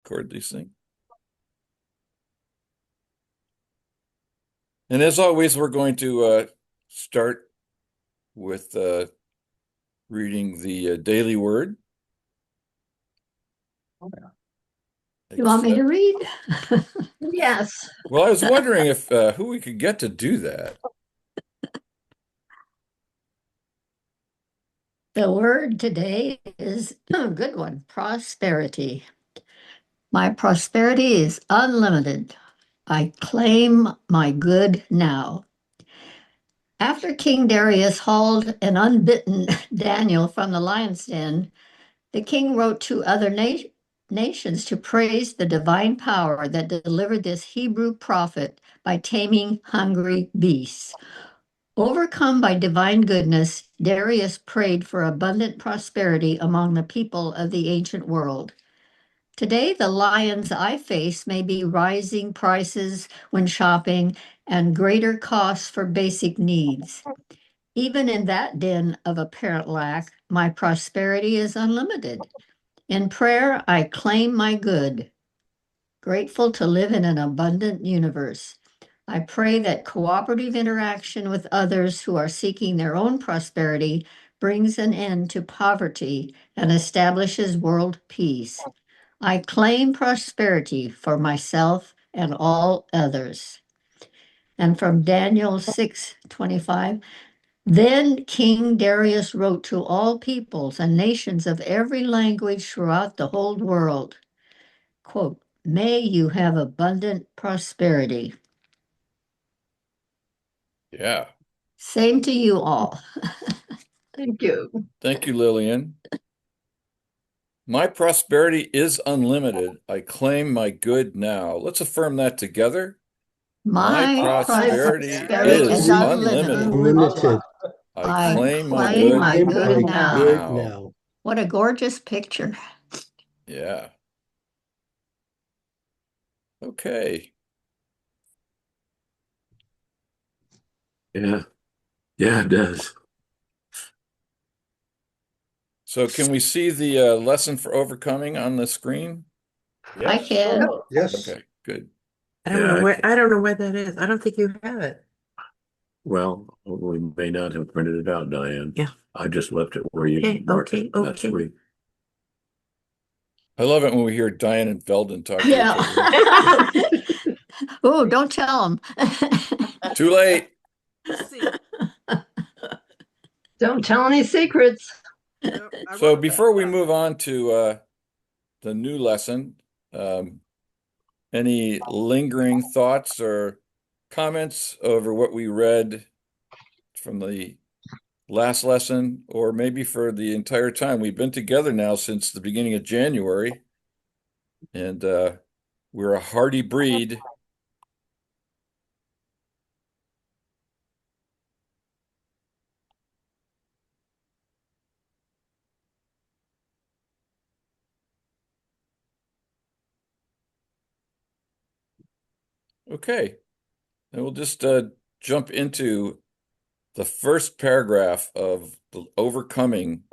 record these things. And as always, we're going to start with reading the daily word. You want me to read? Yes. Well, I was wondering if who we could get to do that. The word today is a good one, prosperity. My prosperity is unlimited. I claim my good now. After King Darius hauled an unbitten Daniel from the lion's den, the king wrote to other nations to praise the divine power that delivered this Hebrew prophet by taming hungry beasts. Overcome by divine goodness, Darius prayed for abundant prosperity among the people of the ancient world. Today, the lions I face may be rising prices when shopping and greater costs for basic needs. Even in that den of apparent lack, my prosperity is unlimited. In prayer, I claim my good, grateful to live in an abundant universe. I pray that cooperative interaction with others who are seeking their own prosperity brings an end to poverty and establishes world peace. I claim prosperity for myself and all others. And from Daniel 6:25, then King Darius wrote to all peoples and nations of every language throughout the whole world, quote, may you have abundant prosperity. Yeah. Same to you all. Thank you. Thank you, Lillian. My prosperity is unlimited. I claim my good now. Let's affirm that together. My prosperity is unlimited. Unlimited. I claim my claim good, my now. good now. What a gorgeous picture. Yeah. Okay. Yeah. Yeah, it does. So can we see the lesson for overcoming on the screen? I can. Yes. Okay, good. I don't know where that is. I don't think you have it. Well, we may not have printed it out, Diane. Yeah. I just left it where you marked it. That's Okay. where I love it when we hear Diane and Veldon talk to each Yeah. Oh, don't tell them. other. Too late. Don't tell any secrets. So before we move on to the new lesson, any lingering thoughts or comments over what we read from the last lesson, or maybe for the entire time? We've been together now since the beginning of January, and we're a hardy breed. Okay, and we'll just jump into the first paragraph of the overcoming.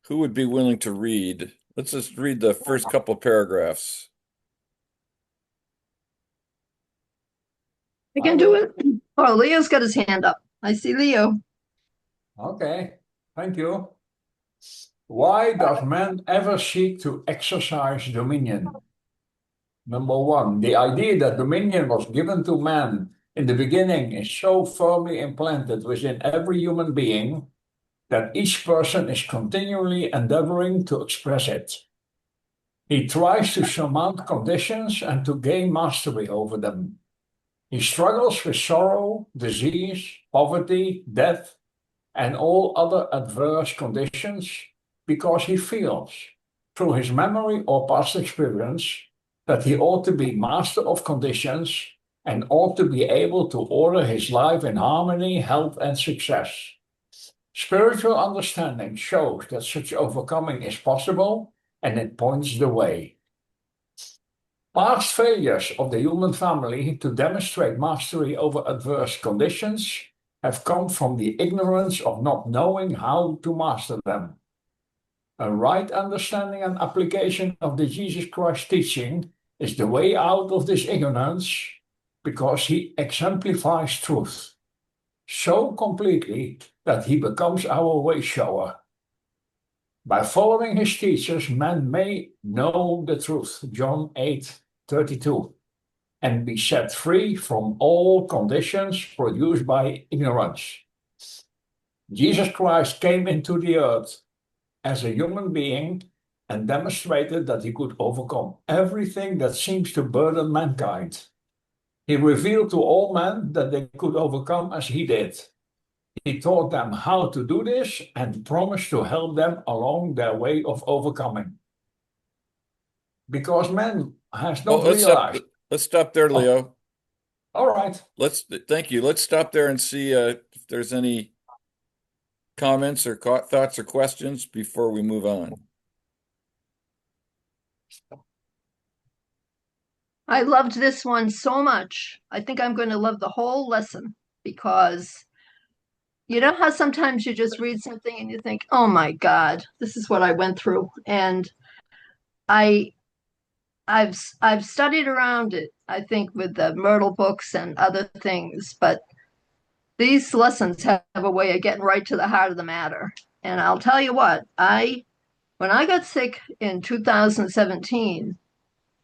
Who would be willing to read? Let's just read the first couple paragraphs. I can do it. Oh, Leo's got his hand up. I see Leo. Okay, thank you. Why does man ever seek to exercise dominion? Number one, the idea that dominion was given to man in the beginning is so firmly implanted within every human being that each person is continually endeavoring to express it. He tries to surmount conditions and to gain mastery over them. He struggles with sorrow, disease, poverty, death, and all other adverse conditions because he feels, through his memory or past experience, that he ought to be master of conditions and ought to be able to order his life in harmony, health, and success. Spiritual understanding shows that such overcoming is possible, and it points the way. Past failures of the human family to demonstrate mastery over adverse conditions have come from the ignorance of not knowing how to master them. A right understanding and application of the Jesus Christ teaching is the way out of this ignorance because he exemplifies truth so completely that he becomes our way shower. By following his teachers, man may know the truth, John 8:32, and be set free from all conditions produced by ignorance. Jesus Christ came into the earth as a human being and demonstrated that he could overcome everything that seems to burden mankind. He revealed to all men that they could overcome as he did. He taught them how to do this and promised to help them along their way of overcoming. Because man has Oh, not realized. let's stop there, Leo. All right. Thank you. Let's stop there and see if there's any comments or thoughts or questions before we move on. I loved this one so much. I think I'm going to love the whole lesson because you know how sometimes you just read something and you think, "Oh my God, this is what I went through." And I I've studied around it, I think, with the Myrtle books and other things, but these lessons have a way of getting right to the heart of the matter. And I'll tell you what, when I got sick in 2017,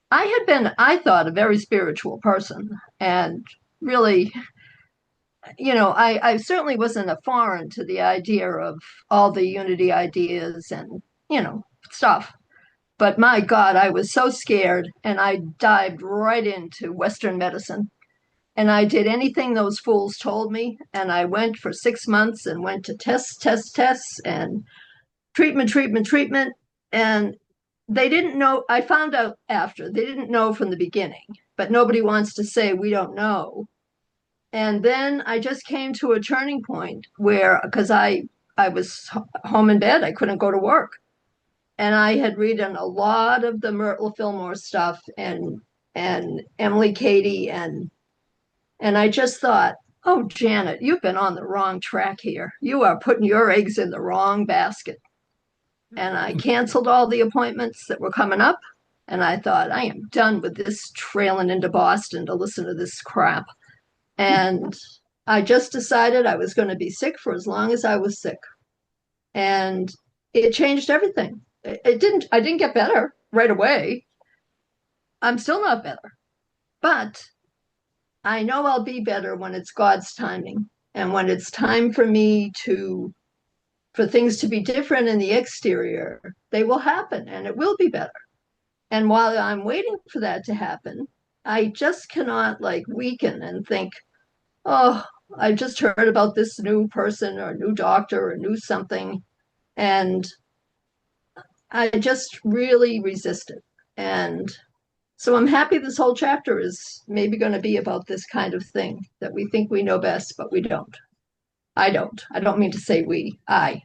I had been, I thought, a very spiritual person. And really, I certainly wasn't a foreign to the idea of all the unity ideas and, stuff. But my God, I was so scared. And I dived right into Western medicine. And I did anything those fools told me. And I went for 6 months and went to tests, and treatment. And they didn't know. I found out after they didn't know from the beginning, but nobody wants to say we don't know. And then I just came to a turning point where, because I was home in bed, I couldn't go to work. And I had read a lot of the Myrtle Fillmore stuff and Emily Cady and I just thought, oh, Janet, you've been on the wrong track here. You are putting your eggs in the wrong basket. And I canceled all the appointments that were coming up. And I thought, I am done with this trailing into Boston to listen to this crap. And I just decided I was going to be sick for as long as I was sick. And it changed everything. I didn't get better right away. I'm still not better. But I know I'll be better when it's God's timing. And when it's time for me for things to be different in the exterior, they will happen and it will be better. And while I'm waiting for that to happen, I just cannot weaken and think, oh, I just heard about this new person or new doctor or new something. And I just really resist it. And so I'm happy this whole chapter is maybe going to be about this kind of thing that we think we know best, but we don't. I don't. I don't mean to say we, I.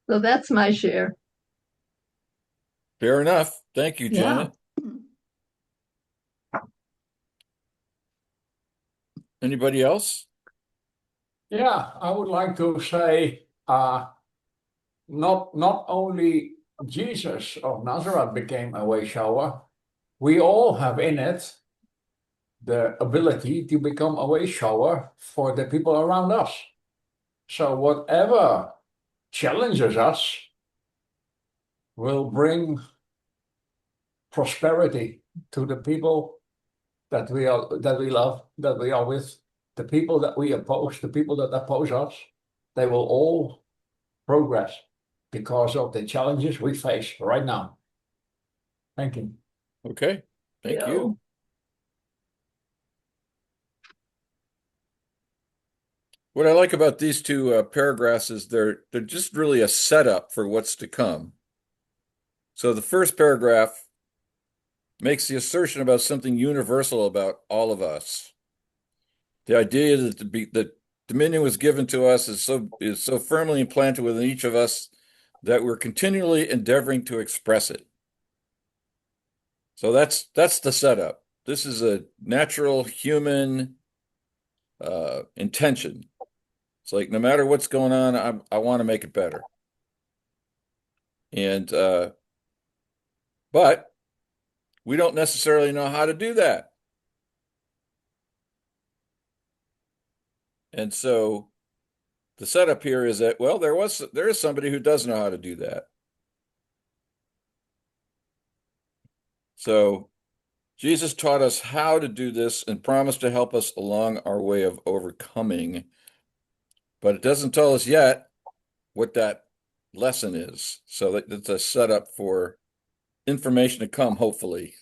So that's my share. Fair enough. Thank you, Yeah. Janet. Anybody else? Yeah, I would like to say not only Jesus of Nazareth became a way shower, we all have in it the ability to become a way shower for the people around us. So whatever challenges us will bring prosperity to the people that we love, that we are with, the people that we oppose, the people that oppose us. They will all progress because of the challenges we face right now. Thank you. Okay. Thank you. What I like about these two paragraphs is they're just really a setup for what's to come. So the first paragraph makes the assertion about something universal about all of us. The idea that dominion was given to us is so firmly implanted within each of us that we're continually endeavoring to express it. So that's the setup. This is a natural human intention. It's like no matter what's going on, I want to make it better. And but we don't necessarily know how to do that. And so the setup here is that, well, there is somebody who does know how to do that. So Jesus taught us how to do this and promised to help us along our way of overcoming, but it doesn't tell us yet what that lesson is. So that's a setup for information to come, hopefully.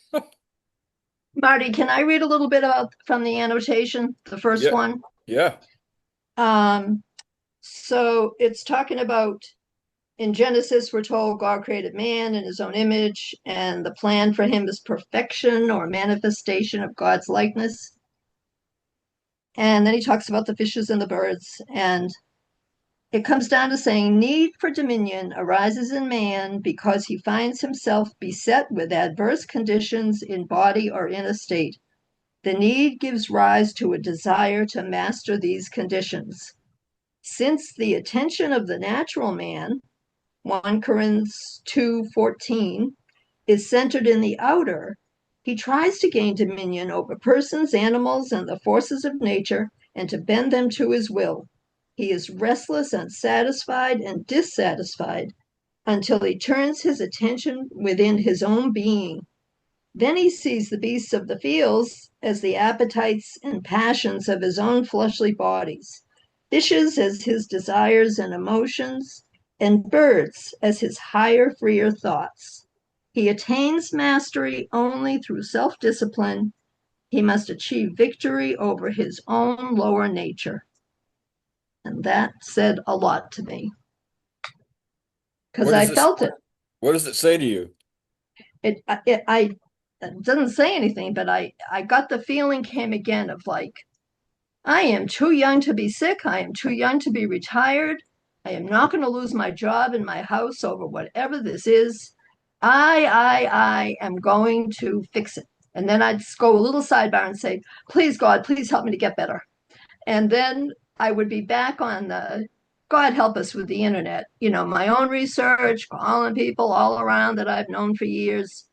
Marty, can I read a little bit about from the annotation, the first Yeah, one? yeah. Um, so it's talking about in Genesis, we're told God created man in his own image, and the plan for him is perfection or manifestation of God's likeness. And then he talks about the fishes and the birds. And it comes down to saying need for dominion arises in man because he finds himself beset with adverse conditions in body or in estate. The need gives rise to a desire to master these conditions. Since the attention of the natural man, 1 Corinthians 2:14, is centered in the outer, he tries to gain dominion over persons, animals, and the forces of nature, and to bend them to his will. He is restless, unsatisfied, and dissatisfied until he turns his attention within his own being. Then he sees the beasts of the fields as the appetites and passions of his own fleshly bodies, fishes as his desires and emotions, and birds as his higher, freer thoughts. He attains mastery only through self discipline. He must achieve victory over his own lower nature. And that said a lot to me because What I does this, felt it. what does it say to you? It doesn't say anything, but I got the feeling came again of like, I am too young to be sick. I am too young to be retired. I am not going to lose my job in my house over whatever this is. I am going to fix it. And then I'd go a little sidebar and say, please, God, please help me to get better. And then I would be back on the, God help us with the internet, my own research, calling people all around that I've known for years.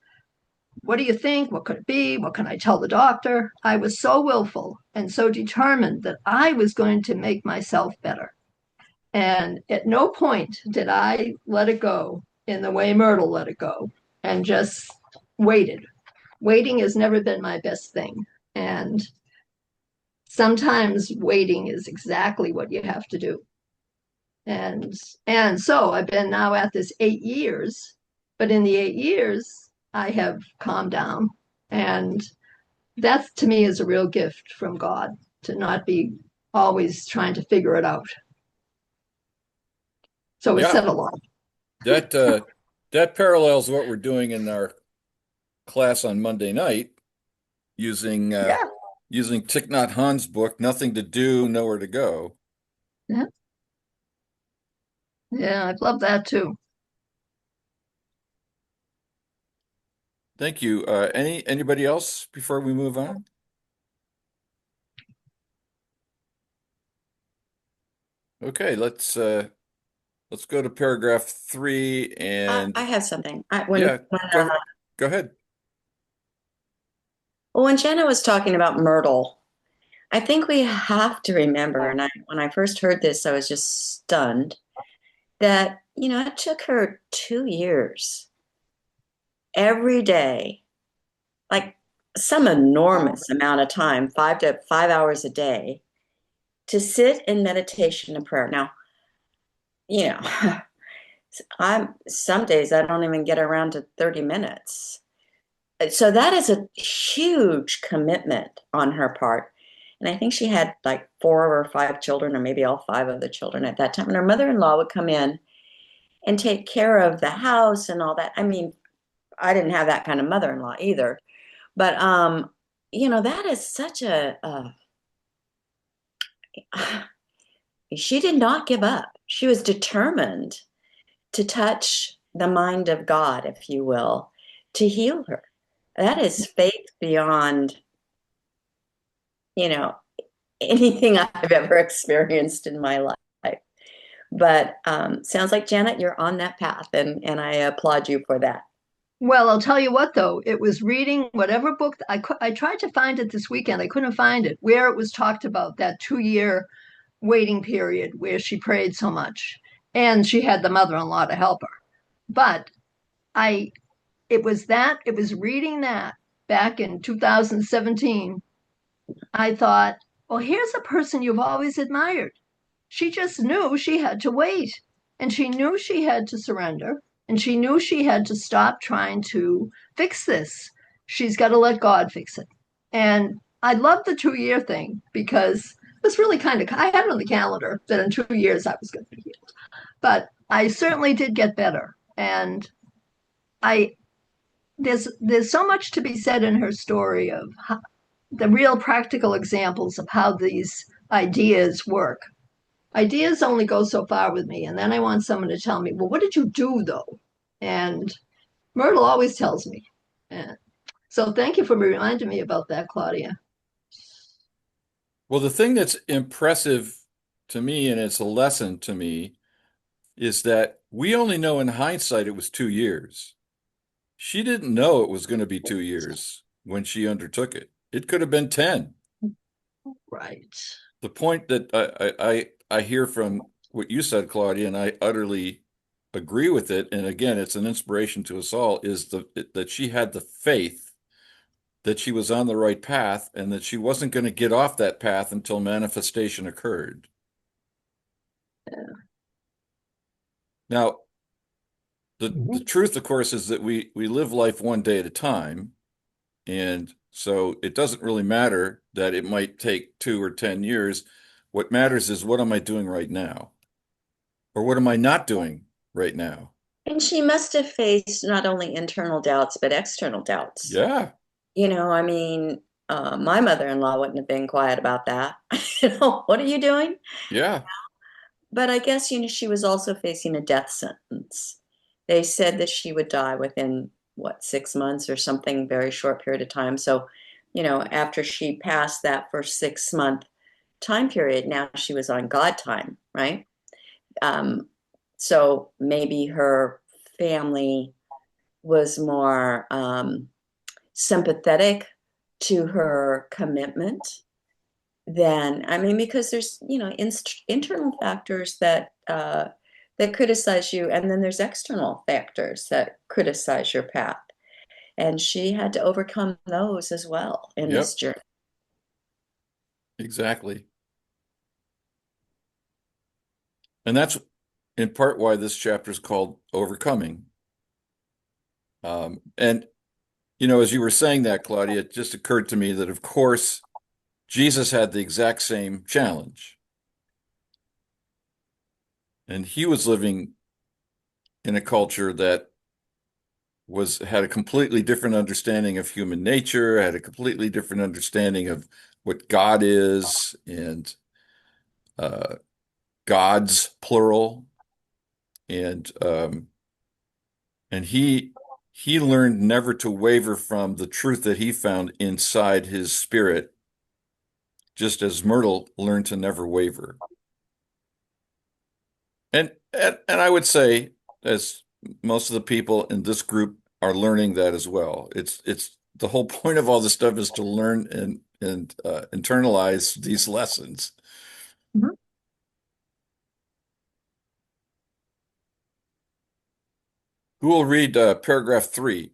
What do you think? What could it be? What can I tell the doctor? I was so willful and so determined that I was going to make myself better. And at no point did I let it go in the way Myrtle let it go and just waited. Waiting has never been my best thing. And sometimes waiting is exactly what you have to do. And and so I've been now at this 8 years, but in the 8 years, I have calmed down. And that to me is a real gift from God to not be always trying to figure it out. So it Yeah, said a lot. that that parallels what we're doing in our class on Monday night using Yeah. using Thich Nhat Hanh's book, Nothing to Do, Nowhere to Go. Yeah. Yeah, I've loved that too. Thank you. Anybody else before we move on? Okay, let's go to paragraph 3 and I have something. yeah, go ahead. When Jenna was talking about Myrtle, I think we have to remember, and when I first heard this, I was just stunned that, it took her 2 years every day, like some enormous amount of time, 5 hours a day, to sit in meditation and prayer. Now, you know, some days I don't even get around to 30 minutes. So that is a huge commitment on her part. And I think she had like 4 or 5 children, or maybe all 5 of the children at that time. And her mother-in-law would come in and take care of the house and all that. I mean, I didn't have that kind of mother-in-law either. But, that is such she did not give up. She was determined to touch the mind of God, if you will, to heal her. That is faith beyond, anything I've ever experienced in my life. But sounds like, Janet, you're on that path, and I applaud you for that. Well, I'll tell you what, though, it was reading whatever book I tried to find it this weekend. I couldn't find it where it was talked about that 2 year waiting period where she prayed so much, and she had the mother-in-law to help her. But I, it was reading that back in 2017. I thought, well, here's a person you've always admired. She just knew she had to wait, and she knew she had to surrender, and she knew she had to stop trying to fix this. She's got to let God fix it. And I love the 2 year thing because it was really kind of, I had it on the calendar that in 2 years I was going to be healed. But I certainly did get better. And I, there's so much to be said in her story of how, the real practical examples of how these ideas work. Ideas only go so far with me, and then I want someone to tell me, well, what did you do though? And Myrtle always tells me. And so thank you for reminding me about that, Claudia. Well, the thing that's impressive to me, and it's a lesson to me, is that we only know in hindsight it was 2 years. She didn't know it was going to be 2 years when she undertook it. It could have been 10. Right. The point that I hear from what you said, Claudia, and I utterly agree with it, and again, it's an inspiration to us all, is that she had the faith that she was on the right path and that she wasn't going to get off that path until manifestation occurred. Yeah. Now, the truth, of course, is that we live life one day at a time. And so it doesn't really matter that it might take 2 or 10 years. What matters is, what am I doing right now? Or what am I not doing right now? And she must have faced not only internal doubts, but external doubts. Yeah. I mean, my mother-in-law wouldn't have been quiet about that. What are you doing? Yeah. But I guess, she was also facing a death sentence. They said that she would die within, 6 months or something, very short period of time. So, after she passed that first 6 month time period, now she was on God time, right? So maybe her family was more sympathetic to her commitment than, I mean, because there's, internal factors that criticize you, and then there's external factors that criticize your path. And she had to overcome those as well in Yep. this journey. Exactly. And that's in part why this chapter is called Overcoming. And, as you were saying that, Claudia, it just occurred to me that, of course, Jesus had the exact same challenge. And he was living in a culture that had a completely different understanding of human nature, had a completely different understanding of what God is, and gods, plural. And he learned never to waver from the truth that he found inside his spirit, just as Myrtle learned to never waver. And I would say, as most of the people in this group are learning that as well. It's the whole point of all this stuff is to learn and internalize these lessons. Mhm. Who will read paragraph 3?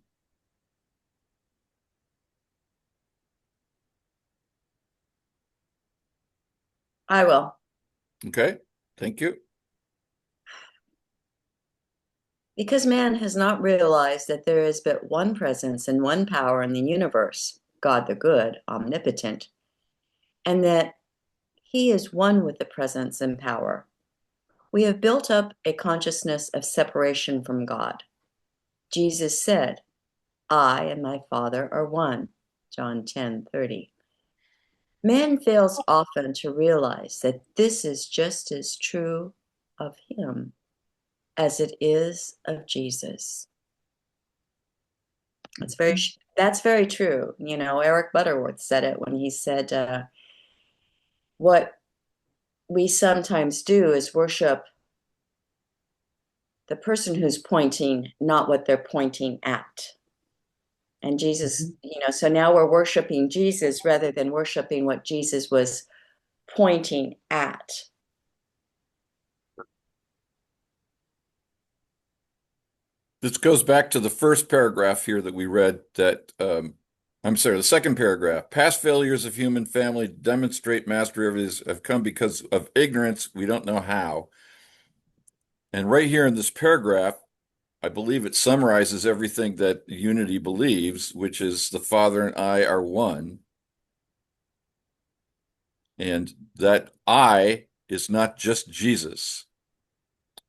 I will. Okay, thank you. Because man has not realized that there is but one presence and one power in the universe, God the good, omnipotent, and that he is one with the presence and power. We have built up a consciousness of separation from God. Jesus said, I and my Father are one, John 10:30. Man fails often to realize that this is just as true of him as it is of Jesus. That's very true. Eric Butterworth said it when he said, what we sometimes do is worship the person who's pointing, not what they're pointing at. And Jesus, so now we're worshiping Jesus rather than worshiping what Jesus was pointing at. This goes back to the first paragraph here that we read that, I'm sorry, the second paragraph. Past failures of human family demonstrate mastery of his have come because of ignorance. We don't know how. And right here in this paragraph, I believe it summarizes everything that unity believes, which is the Father and I are one. And that I is not just Jesus,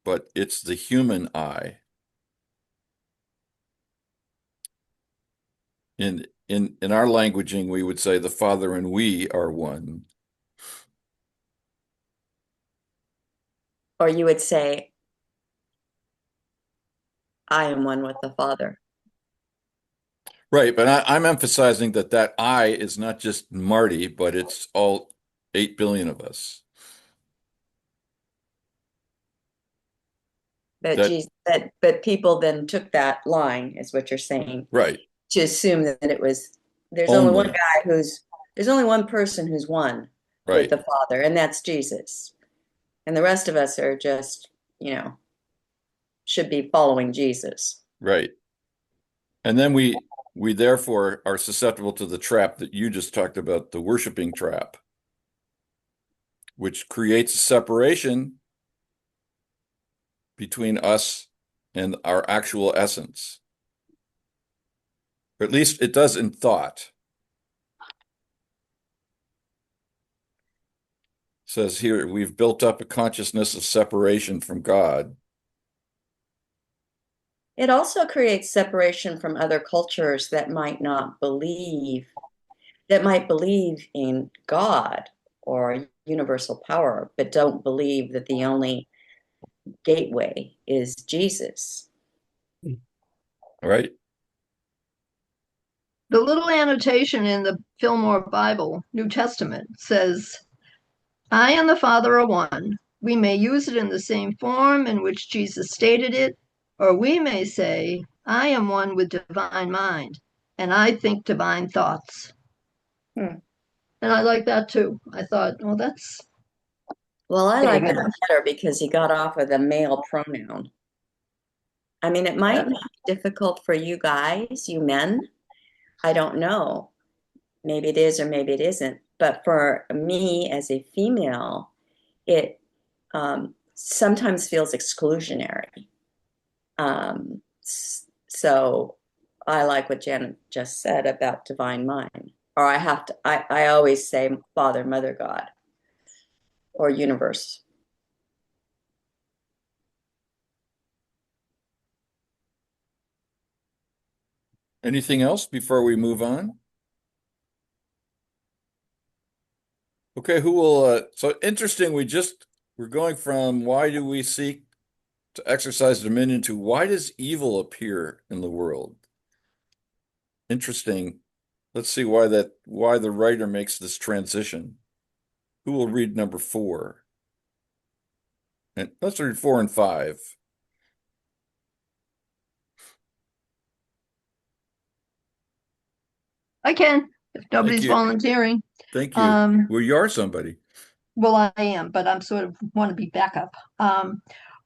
but it's the human I. In our languaging, we would say the Father and we are one. Or you would say, I am one with the Father. Right, but I'm emphasizing that I is not just Marty, but it's all 8 billion of us. But people then took that line, is what you're saying, Right. to assume that it was there's Only. only one guy there's only one person who's one Right. with the Father, and that's Jesus. And the rest of us are just, should be following Jesus. Right. And then we therefore are susceptible to the trap that you just talked about, the worshiping trap, which creates a separation between us and our actual essence. Or at least it does in thought. It says here, we've built up a consciousness of separation from God. It also creates separation from other cultures that might believe in God or universal power, but don't believe that the only gateway is Jesus. Right. The little annotation in the Fillmore Bible, New Testament, says, I and the Father are one. We may use it in the same form in which Jesus stated it, or we may say, I am one with divine mind, and I think divine thoughts. And I like that too. I thought, well, that's... Well, I like that better because he got off with a male pronoun. I mean, it might not be difficult for you guys, you men. I don't know. Maybe it is or maybe it isn't. But for me as a female, it sometimes feels exclusionary. So I like what Janet just said about divine mind. Or I always say Father, Mother, God, or universe. Anything else before we move on? Okay, who will, so interesting, we're going from why do we seek to exercise dominion to why does evil appear in the world? Interesting. Let's see why the writer makes this transition. Who will read number 4? And let's read 4 and 5. I can, if nobody's you. volunteering. Thank you. Well, you are somebody. Well, I am, but I'm sort of want to be backup.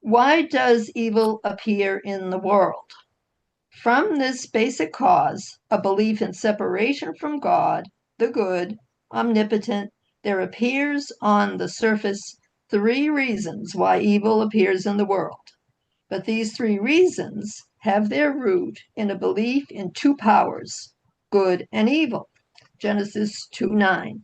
Why does evil appear in the world? From this basic cause, a belief in separation from God, the good, omnipotent, there appears on the surface 3 reasons why evil appears in the world. But these 3 reasons have their root in a belief in 2 powers, good and evil. Genesis 2:9.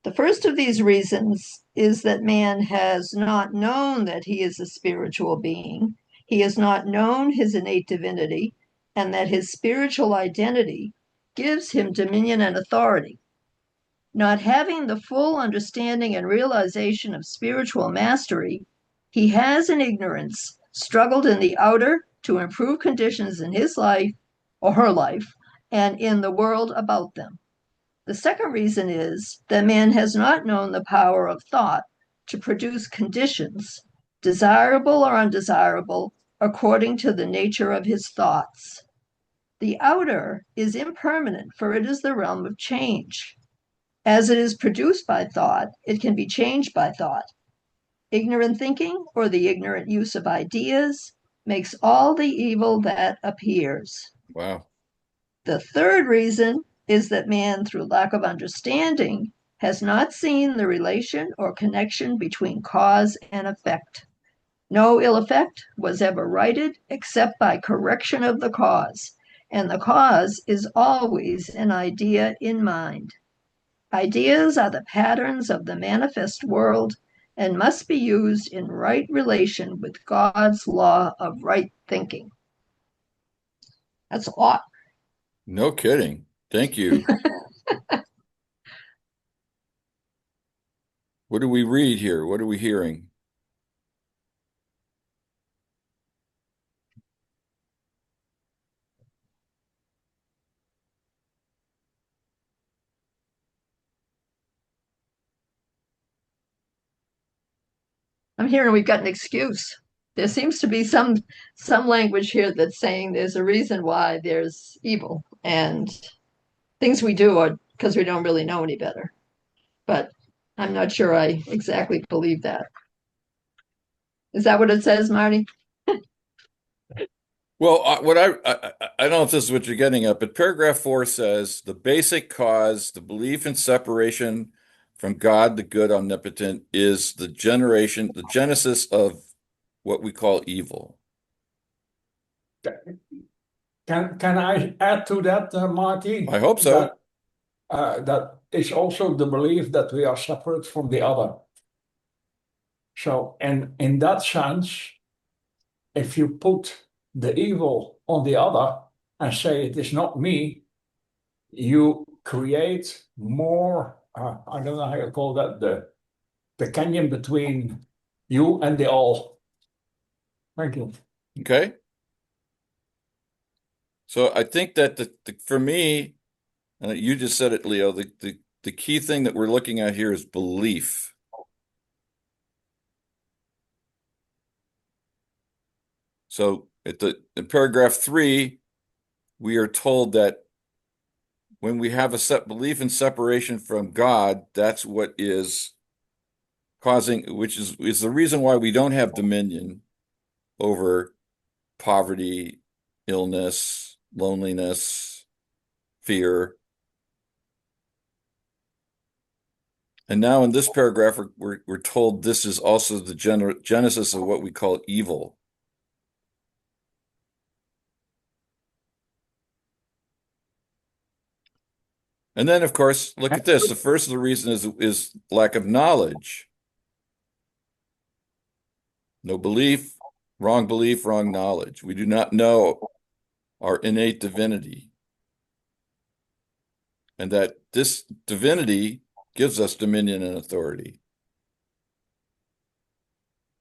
The first of these reasons is that man has not known that he is a spiritual being. He has not known his innate divinity, and that his spiritual identity gives him dominion and authority. Not having the full understanding and realization of spiritual mastery, he has in ignorance struggled in the outer to improve conditions in his life or her life and in the world about them. The second reason is that man has not known the power of thought to produce conditions desirable or undesirable, according to the nature of his thoughts. The outer is impermanent, for it is the realm of change. As it is produced by thought, it can be changed by thought. Ignorant thinking, or the ignorant use of ideas, makes all the evil that appears. Wow. The third reason is that man, through lack of understanding, has not seen the relation or connection between cause and effect. No ill effect was ever righted except by correction of the cause, and the cause is always an idea in mind. Ideas are the patterns of the manifest world and must be used in right relation with God's law of right thinking. That's a lot. No kidding. Thank you. What do we read here? What are we hearing? I'm hearing we've got an excuse. There seems to be some language here that's saying there's a reason why there's evil, and things we do are because we don't really know any better. But I'm not sure I exactly believe that. Is that what it says, Marty? Well, I don't know if this is what you're getting at, but paragraph 4 says the basic cause, the belief in separation from God, the good omnipotent, is the genesis of what we call evil. Can I add to that, Marty? I hope so. That is also the belief that we are separate from the other. So, and in that sense, if you put the evil on the other and say it is not me, you create more, I don't know how you call that, the canyon between you and the all. Thank you. Okay. So I think that for me, you just said it, Leo, the key thing that we're looking at here is belief. So in paragraph 3, we are told that when we have a set belief in separation from God, that's what is causing, which is the reason why we don't have dominion over poverty, illness, loneliness, fear. And now in this paragraph, we're told this is also the genesis of what we call evil. And then, of course, look at this. The first of the reason is lack of knowledge. No belief, wrong knowledge. We do not know our innate divinity. And that this divinity gives us dominion and authority.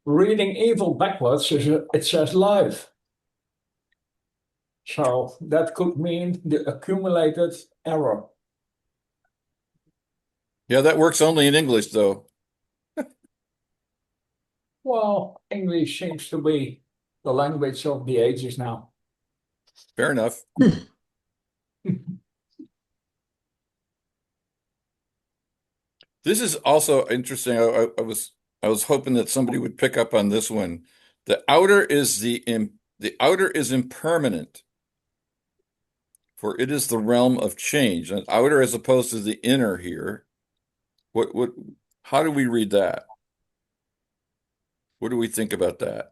Reading evil backwards it says life. So that could mean the accumulated error. Yeah, that works only in English, though. Well, English seems to be the language of the ages now. Fair enough. This is also interesting. I was hoping that somebody would pick up on this one. The outer is impermanent, for it is the realm of change. And outer as opposed to the inner here. How do we read that? What do we think about that?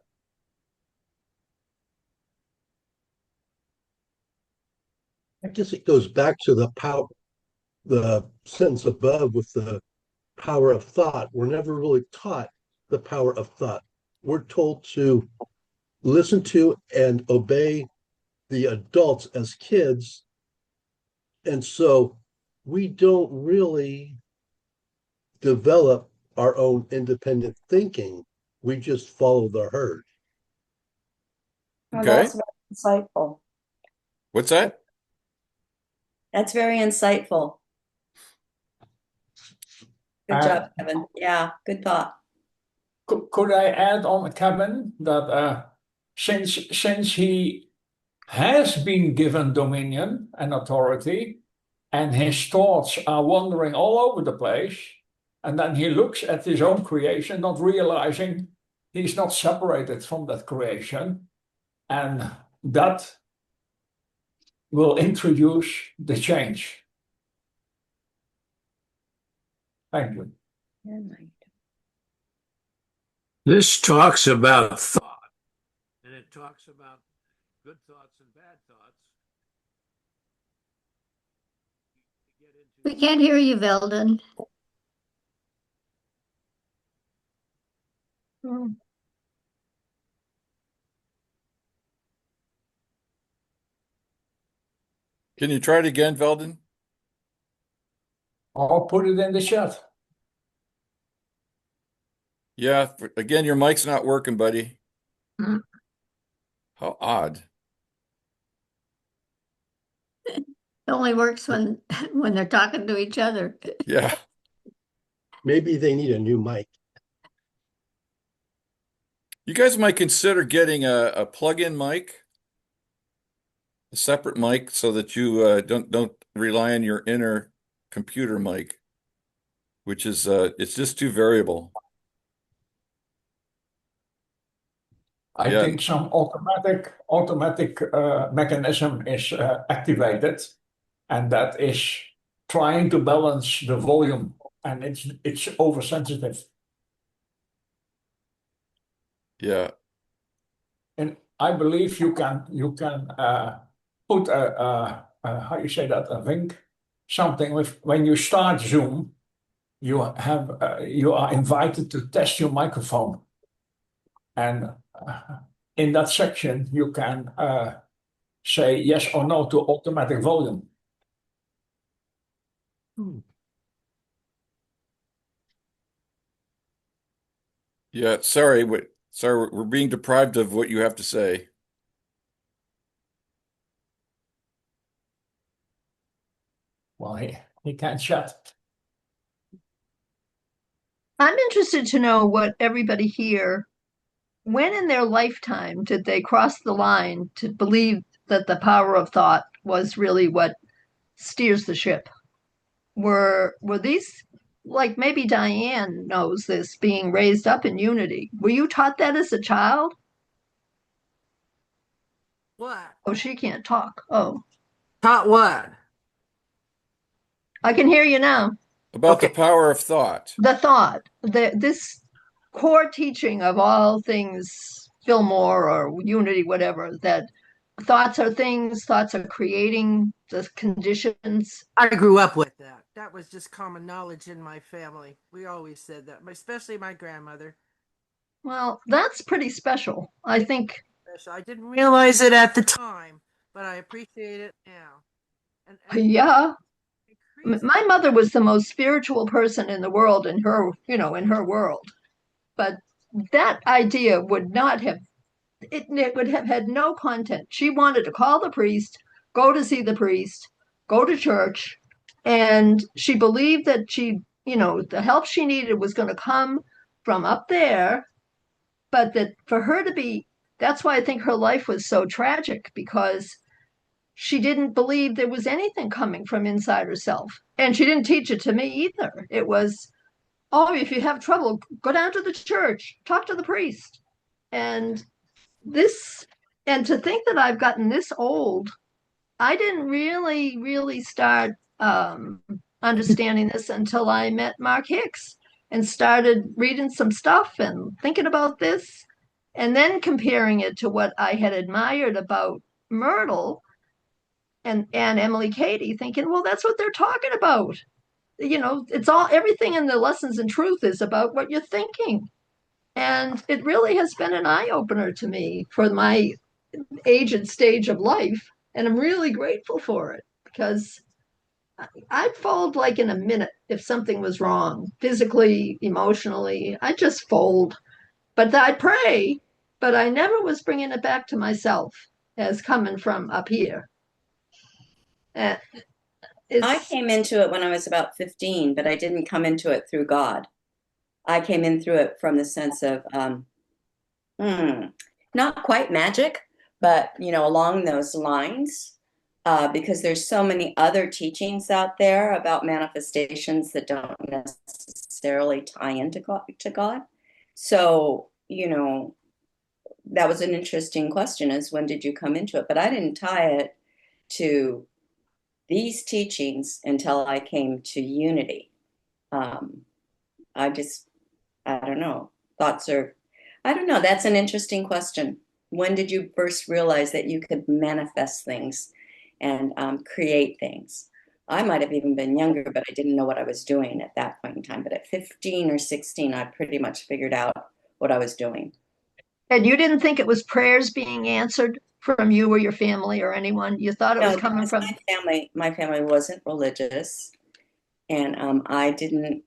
I guess it goes back to the power, the sentence above with the power of thought. We're never really taught the power of thought. We're told to listen to and obey the adults as kids. And so we don't really develop our own independent thinking. We just follow the herd. Oh, Okay. that's very insightful. What's that? That's very insightful. Good job, Kevin. Yeah, good thought. could I add on Kevin that since he has been given dominion and authority, and his thoughts are wandering all over the place, and then he looks at his own creation, not realizing he's not separated from that creation, and that will introduce the change. Thank you. This talks about thought, and it talks about good thoughts and bad thoughts. We can't hear you, Veldon. Can you try it again, Veldon? I'll put it in the chat. Yeah, again, your mic's not working, buddy. Hmm. How odd. It only works when they're talking to each other. Yeah. Maybe they need a new mic. You guys might consider getting a plug-in mic, a separate mic, so that you don't rely on your inner computer mic, which is it's just too variable. I Yeah. think some automatic mechanism is activated, and that is trying to balance the volume, and it's oversensitive. Yeah. And I believe you can put a how you say that, a link, something with when you start Zoom, you are invited to test your microphone, and in that section you can say yes or no to automatic volume. Yeah, sorry, we're being deprived of what you have to say. Well, he can't chat. I'm interested to know what everybody here, when in their lifetime did they cross the line to believe that the power of thought was really what steers the ship? Were these, like, maybe Diane knows this, being raised up in unity? Were you taught that as a child? What? Oh, she can't talk. Oh, Taught what? I can hear you now. About the Okay. power of thought. The thought, this core teaching of all things Fillmore or Unity, whatever, that thoughts are things, thoughts are creating the conditions. I grew up with that. That was just common knowledge in my family. We always said that, especially my grandmother. Well, that's pretty special. I think, So I didn't realize it at the time, but I appreciate it now. And yeah, increasing- my mother was the most spiritual person in the world in her, in her world. But that idea would not have, it would have had no content. She wanted to call the priest, go to see the priest, go to church, and she believed that the help she needed was going to come from up there, but that for her to be, that's why I think her life was so tragic, because she didn't believe there was anything coming from inside herself. And she didn't teach it to me either. It was, oh, if you have trouble, go down to the church, talk to the priest. And this, and to think that I've gotten this old, I didn't really start understanding this until I met Mark Hicks and started reading some stuff and thinking about this, and then comparing it to what I had admired about Myrtle and Emily Cady, thinking, well, that's what they're talking about. It's all, everything in the Lessons in Truth is about what you're thinking. And it really has been an eye opener to me for my age and stage of life. And I'm really grateful for it, because I'd fold like in a minute if something was wrong, physically, emotionally. I'd just fold. But I'd pray, but I never was bringing it back to myself as coming from up here. Uh, I came into it when I was about 15, but I didn't come into it through God. I came in through it from the sense of not quite magic, but along those lines, because there's so many other teachings out there about manifestations that don't necessarily tie into God. So, that was an interesting question, is when did you come into it? But I didn't tie it to these teachings until I came to unity. I just, I don't know. I don't know. That's an interesting question. When did you first realize that you could manifest things and create things? I might have even been younger, but I didn't know what I was doing at that point in time. But at 15 or 16, I pretty much figured out what I was doing. And you didn't think it was prayers being answered from you or your family or anyone? You thought it was No, coming because from. my family wasn't religious, and I didn't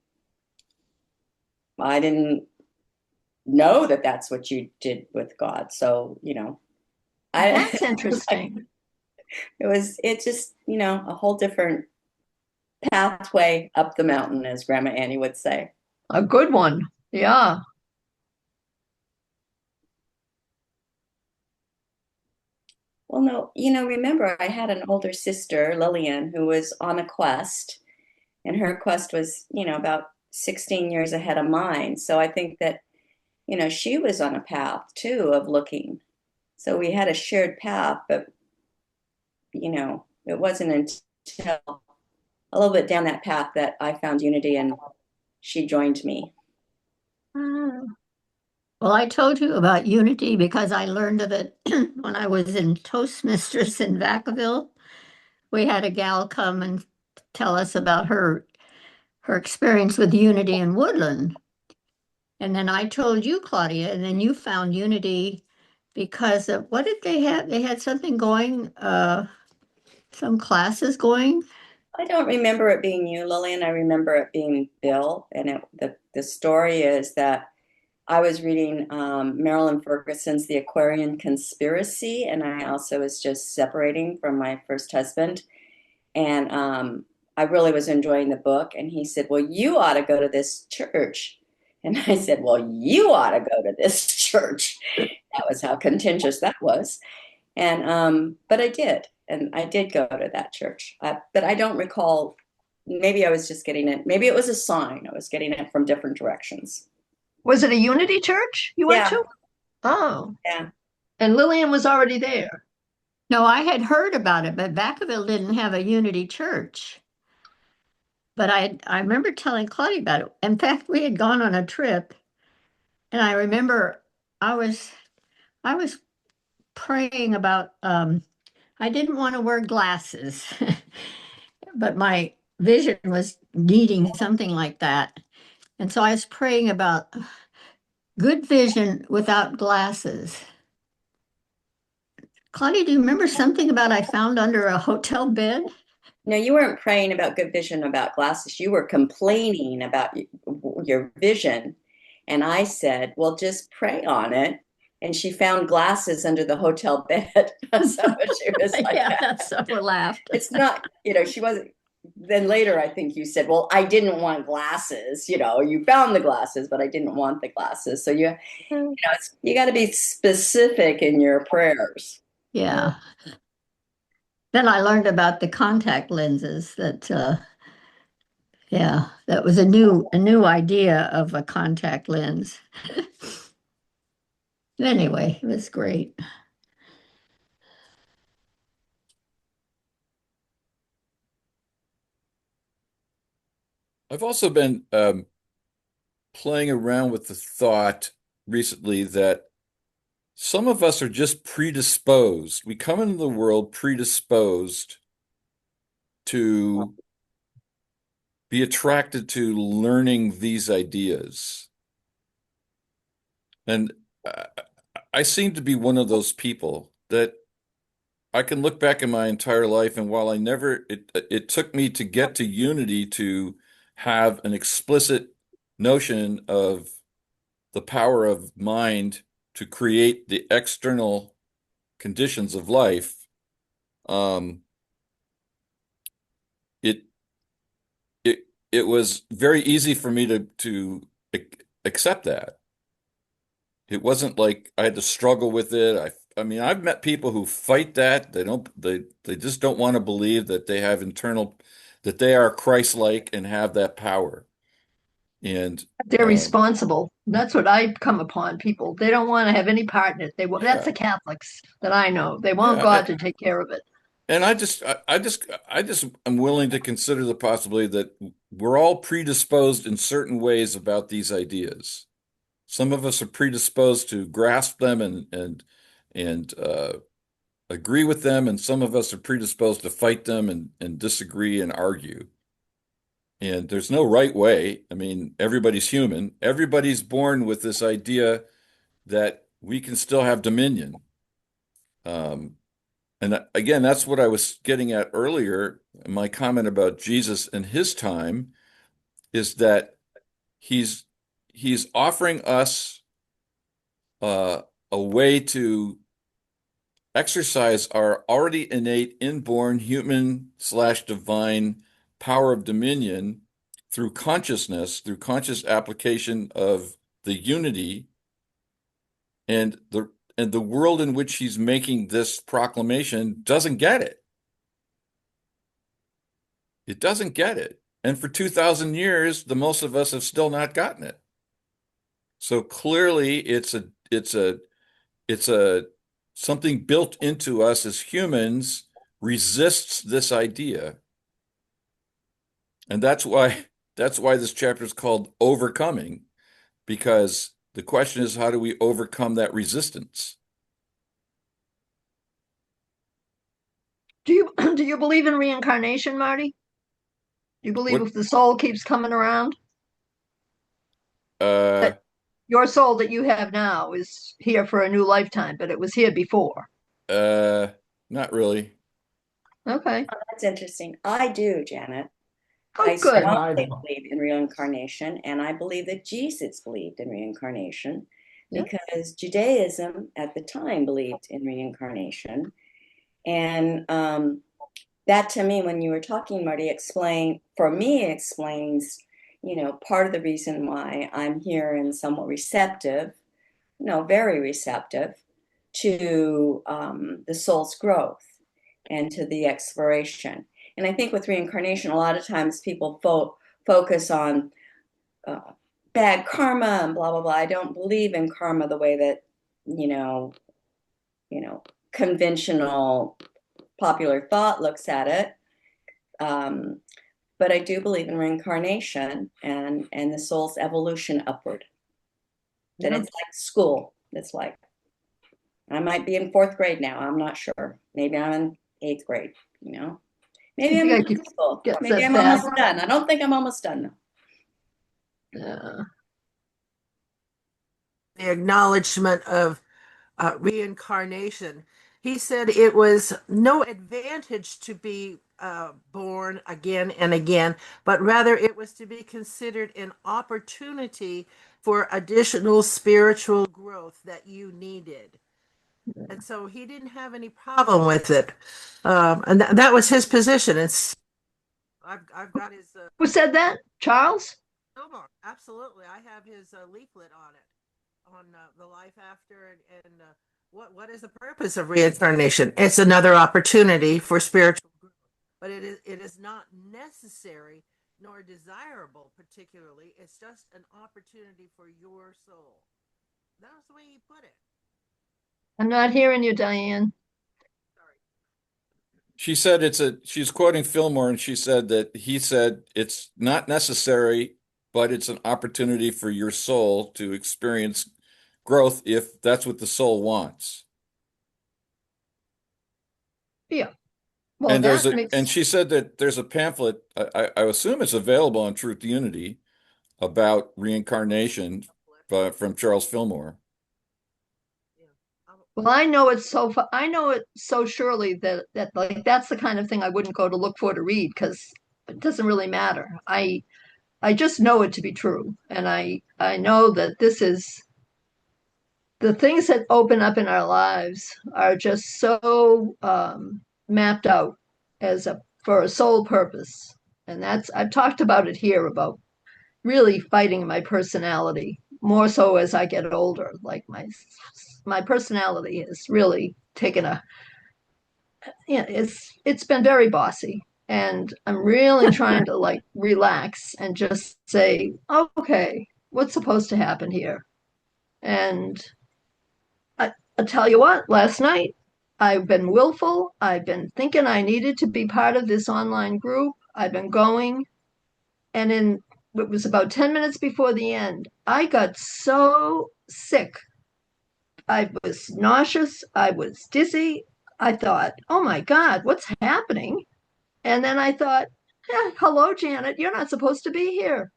know that that's what you did with God. So, That's I interesting. it's just, a whole different pathway up the mountain, as Grandma Annie would say. A good one. Yeah. Well, no, remember I had an older sister, Lillian, who was on a quest, and her quest was, about 16 years ahead of mine. So I think that, she was on a path too of looking. So we had a shared path, but, it wasn't until a little bit down that path that I found unity and she joined me. Well, I told you about unity because I learned of it when I was in Toastmasters in Vacaville. We had a gal come and tell us about her experience with unity in Woodland. And then I told you, Claudia, and then you found unity because of what did they have? They had something going, some classes going. I don't remember it being you, Lillian. I remember it being Bill. And the story is that I was reading Marilyn Ferguson's The Aquarian Conspiracy, and I also was just separating from my first husband. And I really was enjoying the book. And he said, "Well, you ought to go to this church." And I said, "Well, you ought to go to this church." That was how contentious that was. And but I did go to that church. But I don't recall. Maybe I was just getting it. Maybe it was a sign. I was getting it from different directions. Was it a unity church you went Yeah, to? Oh, yeah. and Lillian was already there. No, I had heard about it, but Vacaville didn't have a unity church. But I remember telling Claudia about it. In fact, we had gone on a trip, and I remember I was I was praying about I didn't want to wear glasses, but my vision was needing something like that. And so I was praying about good vision without glasses. Claudia, do you remember something about I found under a hotel bed? No, you weren't praying about good vision about glasses. You were complaining about your vision. And I said, "Well, just pray on it." And she found glasses under the hotel bed. So she was like, Yeah, that's so we laughed. it's not, she wasn't. Then later, I think you said, "Well, I didn't want glasses. You found the glasses, but I didn't want the glasses." So you got to be specific in your prayers. Yeah. Then I learned about the contact lenses that yeah, that was a new idea of a contact lens. Anyway, it was great. I've also been playing around with the thought recently that some of us are just predisposed. We come into the world predisposed to be attracted to learning these ideas. And I seem to be one of those people that I can look back in my entire life, and while it took me to get to unity to have an explicit notion of the power of mind to create the external conditions of life, um, it it it was very easy for me to accept that. It wasn't like I had to struggle with it. I mean, I've met people who fight that. They just don't want to believe that they have that they are Christ-like and have that power. And They're responsible. That's what I come upon people. They don't want to have any part in it. That's yeah, the Catholics that I know. They want yeah. God to take care of it. And I just am willing to consider the possibility that we're all predisposed in certain ways about these ideas. Some of us are predisposed to grasp them and agree with them, and some of us are predisposed to fight them and disagree and argue. And there's no right way. I mean, everybody's human. Everybody's born with this idea that we can still have dominion. Um, and again, that's what I was getting at earlier. My comment about Jesus and his time is that he's he's offering us uh, a way to exercise our already innate, inborn human slash divine power of dominion through consciousness, through conscious application of the unity and the world in which he's making this proclamation doesn't get it. It doesn't get it. And for 2,000 years, the most of us have still not gotten it. So clearly it's a something built into us as humans resists this idea. And that's why this chapter is called Overcoming, because the question is, how do we overcome that resistance? Do you believe in reincarnation, Marty? Do you believe What if the soul keeps coming around, uh that your soul that you have now is here for a new lifetime, but it was here before? uh not really. Okay. Oh, that's interesting. I do, Janet. Oh, I good. And I strongly believe in reincarnation, and I believe that Jesus believed in reincarnation Yeah. because Judaism at the time believed in reincarnation. And that to me, when you were talking, Marty, for me, explains, part of the reason why I'm here and somewhat receptive, very receptive to the soul's growth and to the exploration. And I think with reincarnation, a lot of times people focus on uh, bad karma and blah blah blah. I don't believe in karma the way that you know, conventional popular thought looks at it. Um, but I do believe in reincarnation and the soul's evolution upward. That Yeah. it's like school. It's like I might be in fourth grade now. I'm not sure. Maybe I'm in eighth grade. Maybe I I'm think in I high could school. get Maybe that I'm back. almost done. I don't think I'm almost done though. The acknowledgement of reincarnation. He said it was no advantage to be born again and again, but rather it was to be considered an opportunity for additional spiritual growth that you needed. And so he didn't have any problem with it. And that was his position. I've got his Who said that? Charles? absolutely. I have his leaflet on it, on the life after and what is the purpose of reincarnation? It's another opportunity for spiritual growth, but it is not necessary nor desirable particularly. It's just an opportunity for your soul. That was the way he put it. I'm not hearing you, Diane. Sorry. She said she's quoting Fillmore, and she said that he said it's not necessary, but it's an opportunity for your soul to experience growth if that's what the soul wants. Yeah. Well, that makes And she said that there's a pamphlet, I assume it's available on Truth Unity, about reincarnation from Charles Fillmore. well. I know it so surely that like that's the kind of thing I wouldn't go to look for to read because it doesn't really matter. I just know it to be true, and I know that this is the things that open up in our lives are just so mapped out as a for a sole purpose, and that's I've talked about it here about really fighting my personality more so as I get older. Like my personality has really taken a, it's been very bossy, and I'm really trying to like relax and just say, okay, what's supposed to happen here? And I'll tell you what, last night I've been willful. I've been thinking I needed to be part of this online group. I've been going, and in it was about 10 minutes before the end, I got so sick. I was nauseous. I was dizzy. I thought, oh my God, what's happening? And then I thought, hello, Janet, you're not supposed to be here.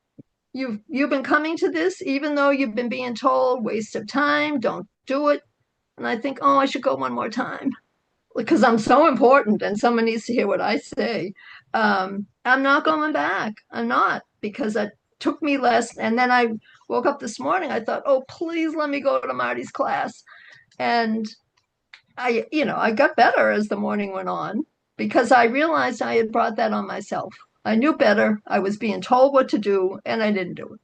You've been coming to this even though you've been being told waste of time, don't do it. And I think, oh, I should go one more time because I'm so important and someone needs to hear what I say. I'm not going back. I'm not, because it took me less. And then I woke up this morning. I thought, oh, please let me go to Marty's class. And I got better as the morning went on because I realized I had brought that on myself. I knew better. I was being told what to do and I didn't do it.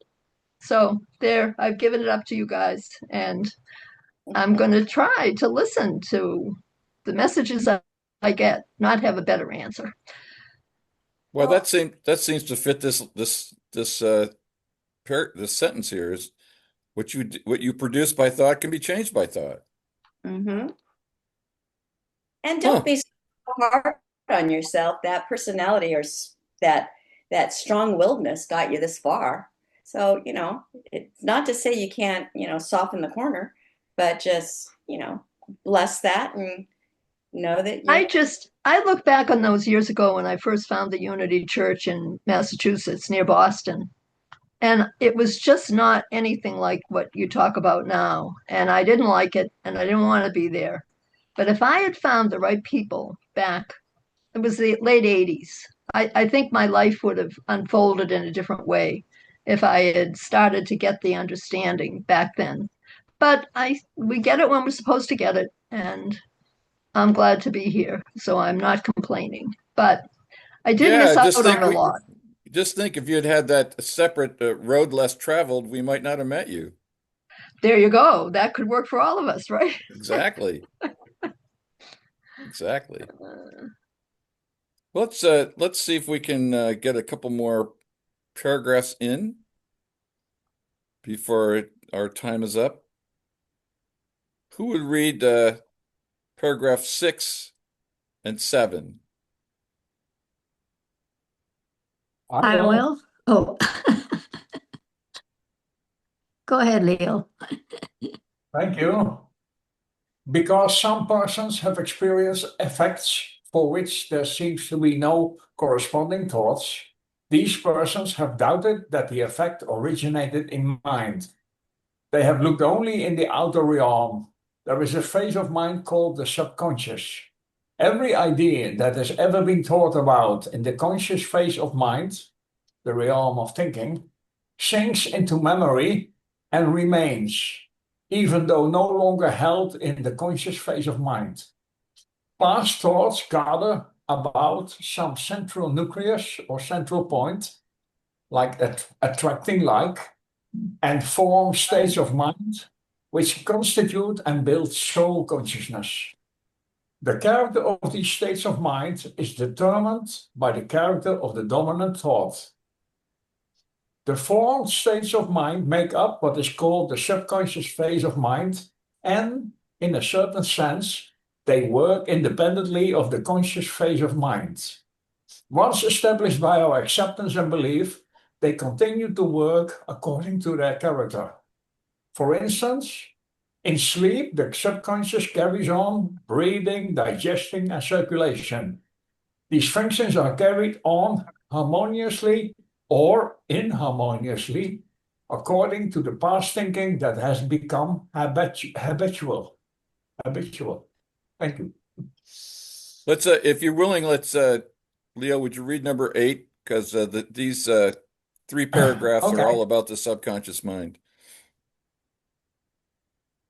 So there, I've given it up to you guys, and I'm going to try to listen to the messages I get, not have a better answer. Well, that seems to fit this sentence here is what you produce by thought can be changed by thought. Mm-hmm. And don't be so hard on yourself. That personality or that strong-willedness got you this far. So, it's not to say you can't, soften the corner, but just, bless that and know that I look back on those years ago when I first found the Unity Church in Massachusetts near Boston. And it was just not anything like what you talk about now. And I didn't like it and I didn't want to be there. But if I had found the right people back, it was the late 80s. I think my life would have unfolded in a different way if I had started to get the understanding back then. But we get it when we're supposed to get it. And I'm glad to be here. So I'm not complaining. But I did miss out on a lot. Just think if you had that separate road less traveled, we might not have met you. There you go. That could work for all of us, right? Exactly. Exactly. Let's see if we can get a couple more paragraphs in before our time is up. Who would read paragraph 6 and 7? I will. Oh, go ahead, Leo. Thank you. Because some persons have experienced effects for which there seems to be no corresponding thoughts, these persons have doubted that the effect originated in mind. They have looked only in the outer realm. There is a phase of mind called the subconscious. Every idea that has ever been thought about in the conscious phase of mind, the realm of thinking, sinks into memory and remains, even though no longer held in the conscious phase of mind. Past thoughts gather about some central nucleus or central point, like attracting like, and form states of mind which constitute and build soul consciousness. The character of these states of mind is determined by the character of the dominant thought. The formed states of mind make up what is called the subconscious phase of mind, and, in a certain sense, they work independently of the conscious phase of mind. Once established by our acceptance and belief, they continue to work according to their character. For instance, in sleep, the subconscious carries on breathing, digesting, and circulation. These functions are carried on harmoniously or inharmoniously, according to the past thinking that has become habitual. Thank you. Let's, if you're willing, Leo, would you read number 8? Because these 3 paragraphs Okay. are all about the subconscious mind.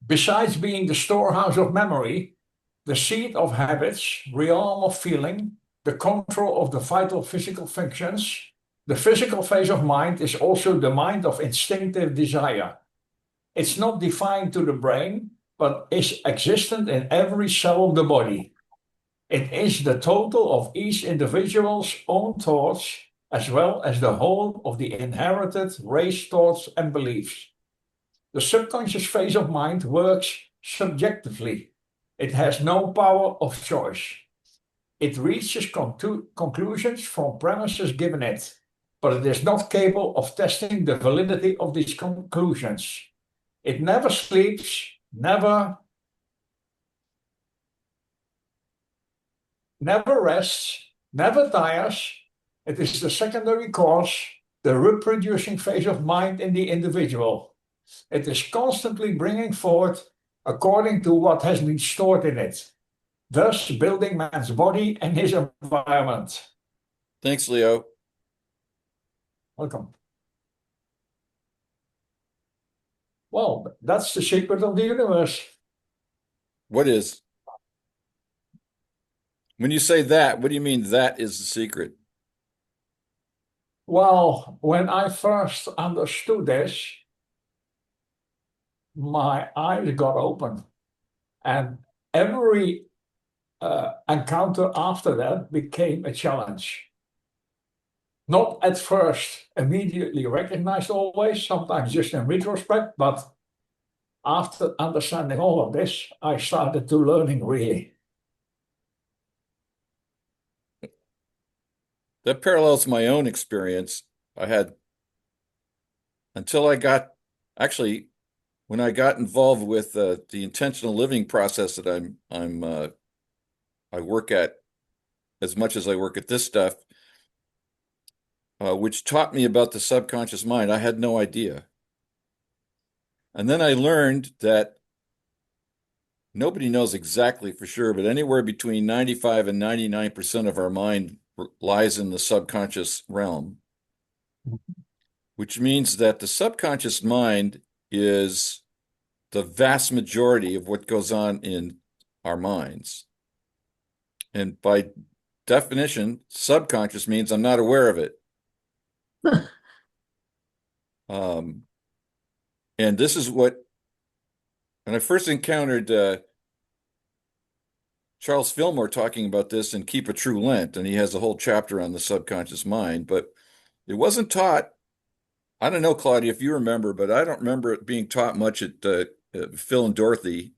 Besides being the storehouse of memory, the seat of habits, realm of feeling, the control of the vital physical functions, the physical phase of mind is also the mind of instinctive desire. It's not defined to the brain, but is existent in every cell of the body. It is the total of each individual's own thoughts, as well as the whole of the inherited race thoughts and beliefs. The subconscious phase of mind works subjectively. It has no power of choice. It reaches conclusions from premises given it, but it is not capable of testing the validity of these conclusions. It never sleeps, never rests, never tires. It is the secondary cause, the reproducing phase of mind in the individual. It is constantly bringing forth according to what has been stored in it, thus building man's body and his environment. Thanks, Leo. Welcome. Well, that's the secret of the universe. What is? When you say that, what do you mean that is the secret? Well, when I first understood this, my eyes got open, and every encounter after that became a challenge. Not at first immediately recognized always, sometimes just in retrospect, but after understanding all of this, I started to learning really. That parallels my own experience. I had, until I got, actually, when I got involved with the intentional living process that I work at as much as I work at this stuff, which taught me about the subconscious mind, I had no idea. And then I learned that nobody knows exactly for sure, but anywhere between 95 and 99% of our mind lies in the subconscious realm, which means that the subconscious mind is the vast majority of what goes on in our minds. And by definition, subconscious means I'm not aware of it. And this is what, when I first encountered Charles Fillmore talking about this in Keep a True Lent, and he has a whole chapter on the subconscious mind, but it wasn't taught. I don't know, Claudia, if you remember, but I don't remember it being taught much at Phil and Dorothy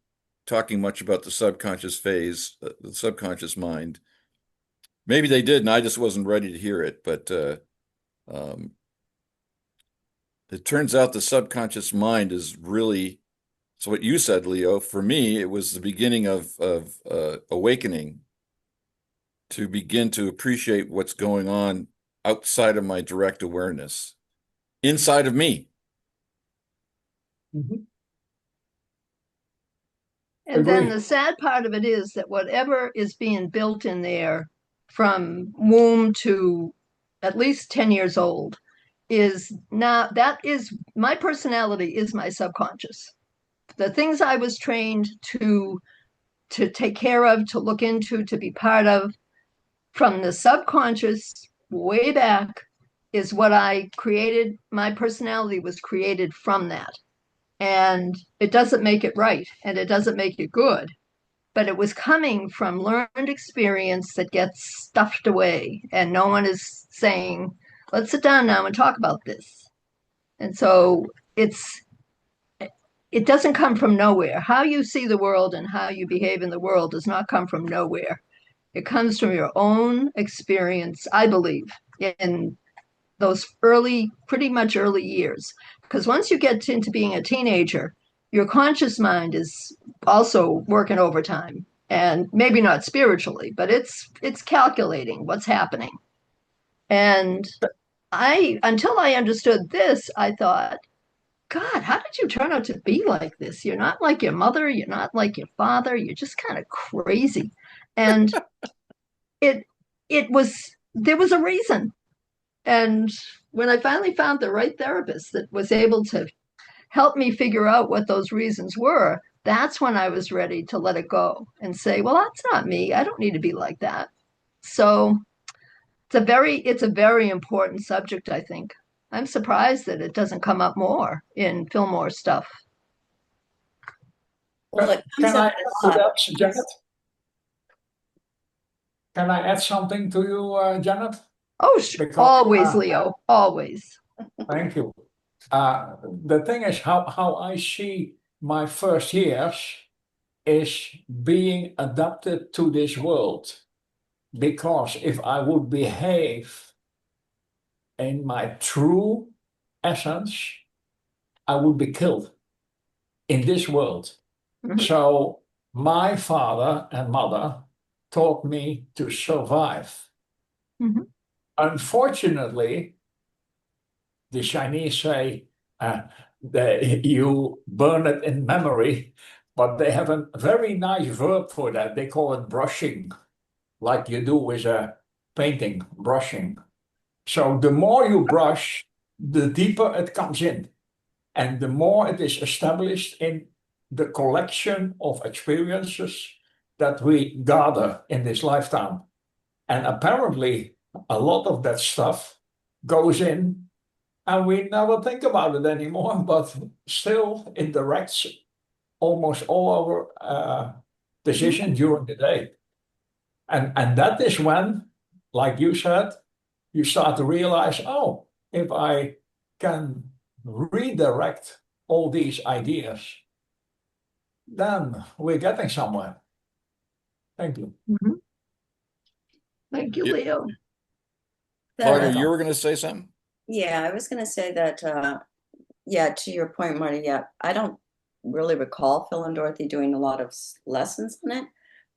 talking much about the subconscious phase, the subconscious mind. Maybe they did, and I just wasn't ready to hear it. But it turns out the subconscious mind is really, so what you said, Leo, for me, it was the beginning of awakening to begin to appreciate what's going on outside of my direct awareness, inside of me. And Agree. then the sad part of it is that whatever is being built in there from womb to at least 10 years old is now, that is my personality, is my subconscious. The things I was trained to take care of, to look into, to be part of from the subconscious way back is what I created. My personality was created from that. And it doesn't make it right, and it doesn't make it good, but it was coming from learned experience that gets stuffed away, and no one is saying, let's sit down now and talk about this. And so it doesn't come from nowhere. How you see the world and how you behave in the world does not come from nowhere. It comes from your own experience, I believe, in those pretty much early years. Because once you get into being a teenager, your conscious mind is also working overtime, and maybe not spiritually, but it's calculating what's happening. And until I understood this, I thought, God, how did you turn out to be like this? You're not like your mother, you're not like your father, you're just kind of crazy. And it was, there was a reason. And when I finally found the right therapist that was able to help me figure out what those reasons were, that's when I was ready to let it go and say, well, that's not me. I don't need to be like that. So it's a very important subject, I think. I'm surprised that it doesn't come up more in Fillmore stuff. Well, it comes Can I up add a to lot. that, Janet? Can I add something to you, Janet? Oh, Because always, Leo, always. thank you. The thing is, how I see my first years is being adapted to this world. Because if I would behave in my true essence, I would be killed in this world. Mhm. So my father and mother taught me to survive. Mhm. Unfortunately, the Chinese say that you burn it in memory, but they have a very nice verb for that. They call it brushing, like you do with a painting, brushing. So the more you brush, the deeper it comes in, and the more it is established in the collection of experiences that we gather in this lifetime. And apparently, a lot of that stuff goes in and we never think about it anymore, but still it directs almost all our decisions during the day. And that is when, like you said, you start to realize, oh, if I can redirect all these ideas, then we're getting somewhere. Thank you. Mhm. Thank you, Yeah. Leo. Claudia, The- you were going to say something? yeah, I was going to say that, yeah, to your point, Marty, yeah, I don't really recall Phil and Dorothy doing a lot of lessons on it,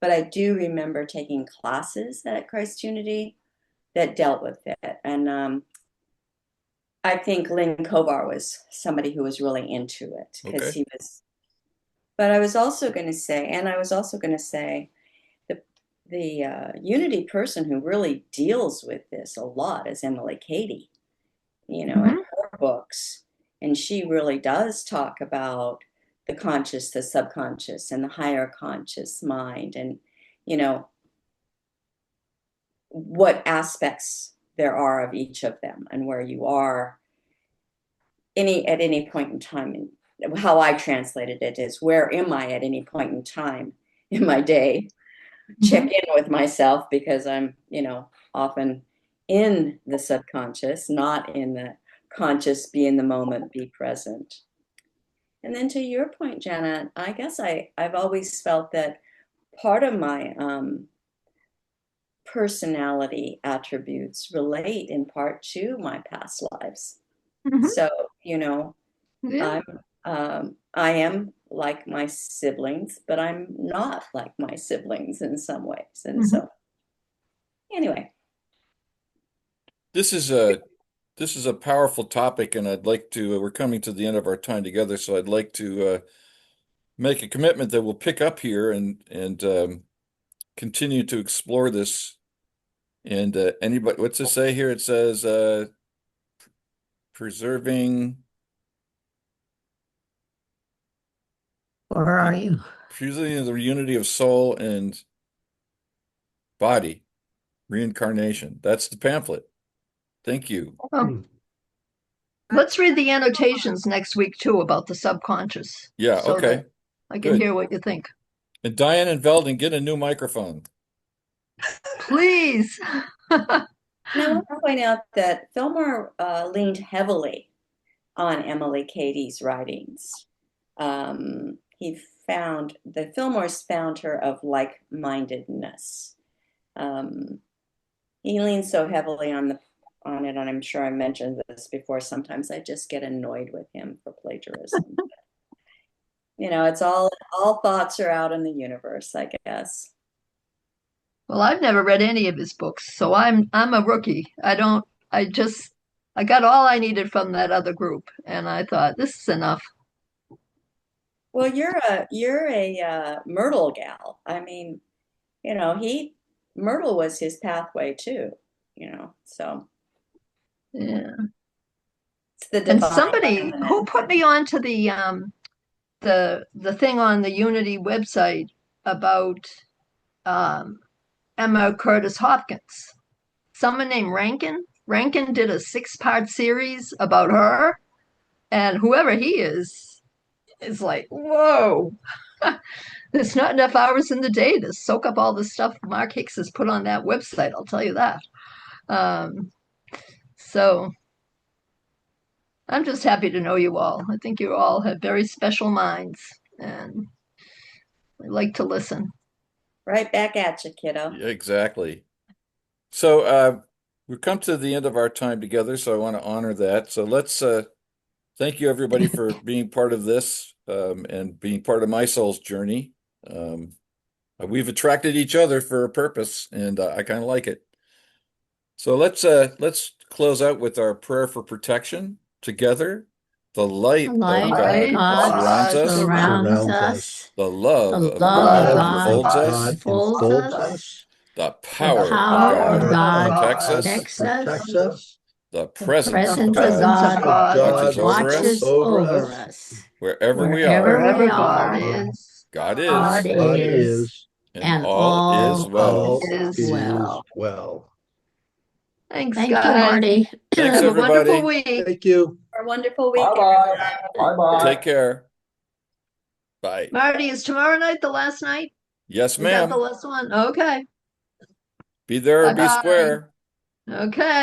but I do remember taking classes at Christ Unity that dealt with it. And I think Lynn Kovar was somebody who was really into it because Okay. he was. But I was also going to say, the Unity person who really deals with this a lot is Emily Cady, in Mhm. her books. And she really does talk about the conscious, the subconscious, and the higher conscious mind, and, what aspects there are of each of them and where you are at any point in time. And how I translated it is, where am I at any point in time in my day? Check in with myself, because I'm, often in the subconscious, not in the conscious. Be in the moment, be present. And then to your point, Janet, I guess I've always felt that part of my personality attributes relate in part to my past lives. Mhm. So, Yeah. I am like my siblings, but I'm not like my siblings in some ways. And Mhm. so, anyway, This is a powerful topic, and I'd like to. We're coming to the end of our time together, so I'd like to make a commitment that we'll pick up here and continue to explore this. And anybody, what's it say here? It says preserving Where are you? preserving the unity of soul and body, reincarnation. That's the pamphlet. Thank you. Oh, Hmm. let's read the annotations next week too about the subconscious, Yeah, so that okay, I can good. hear what you think. And Diane and Veldon, get a new microphone. Please. and I want to point out that Fillmore leaned heavily on Emily Cady's writings. The Fillmores found her of like-mindedness. He leans so heavily on it, and I'm sure I mentioned this before. Sometimes I just get annoyed with him for plagiarism. It's all thoughts are out in the universe, I guess. Well, I've never read any of his books, so I'm a rookie. I got all I needed from that other group, and I thought this is enough. Well, you're a Myrtle gal. I mean, he Myrtle was his pathway too. So Yeah. it's the And divine somebody who feminine. put me on to the thing on the Unity website about um, Emma Curtis Hopkins. Someone named Rankin. Rankin did a 6-part series about her, and whoever he is like, whoa. There's not enough hours in the day to soak up all the stuff Mark Hicks has put on that website, I'll tell you that. So I'm just happy to know you all. I think you all have very special minds and I like to listen. Right back at you, kiddo. Yeah, exactly. So we've come to the end of our time together, so I want to honor that. So let's thank you everybody for being part of this and being part of my soul's journey. We've attracted each other for a purpose, and I kind of like it. So let's close out with our prayer for protection together. The light The of light God of God surrounds us. surrounds Surrounds us. us. The love The of love God of Love God enfolds of us. God enfolds enfolds us. us. The The power of power God of God protects us. protects Protects us. us. The The presence of presence of God Presence of God God watches over watches us over over us. us. wherever we Wherever are. we wherever God are, is. God God is, God is, is, and and all is all well. is all Is is well. well. Thanks, Thank you, guys. Marty. Thanks, Have a wonderful everybody. week. Thank you. For a wonderful week, Bye bye. everyone. Bye bye. Take care. Bye. Marty, is tomorrow night the last night? Yes, Is that the ma'am. last one? Okay. Be there or be Bye-bye. square. Okay.